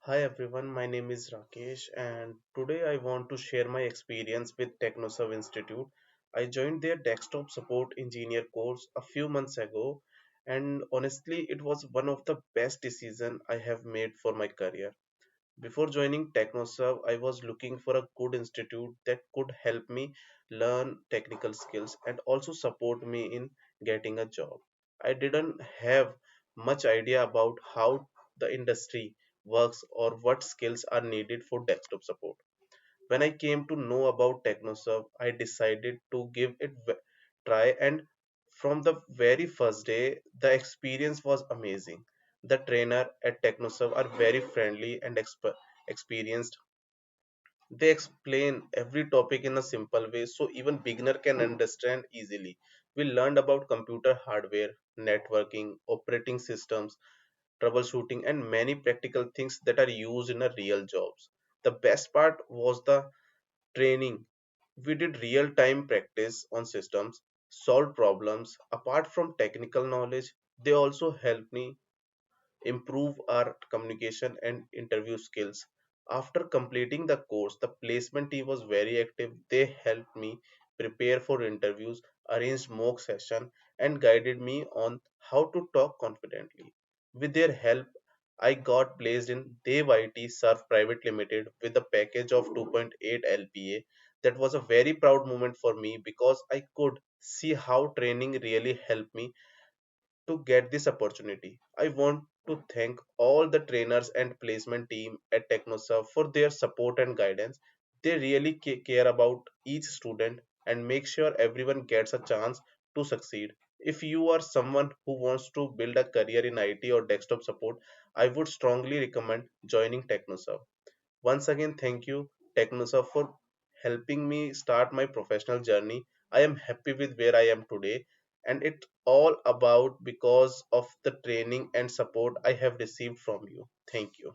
Hi everyone, my name is Rakesh and today I want to share my experience with Technoserve Institute. I joined their desktop support engineer course a few months ago and honestly it was one of the best decisions I have made for my career. Before joining Technoserve, I was looking for a good institute that could help me learn technical skills and also support me in getting a job. I didn't have much idea about how the industry works or what skills are needed for desktop support. When I came to know about Technoserve, I decided to give it a try, and from the very first day, the experience was amazing. The trainer at Technoserve are very friendly and experienced. They explain every topic in a simple way so even beginner can understand easily. We learned about computer hardware, networking, operating systems, troubleshooting, and many practical things that are used in a real jobs. The best part was the training. We did real time practice on systems, solved problems. Apart from technical knowledge, they also helped me improve our communication and interview skills. After completing the course, the placement team was very active. They helped me prepare for interviews, arranged mock session, and guided me on how to talk confidently. With their help, I got placed in Dev IT Serv Pvt Ltd with a package of 2.8 LPA. That was a very proud moment for me because I could see how training really helped me to get this opportunity. I want to thank all the trainers and placement team at TechnoServe for their support and guidance. They really care about each student and make sure everyone gets a chance to succeed. If you are someone who wants to build a career in IT or desktop support, I would strongly recommend joining TechnoServe. Once again, thank you, TechnoServe, for helping me start my professional journey. I am happy with where I am today, and it all about because of the training and support I have received from you. Thank you.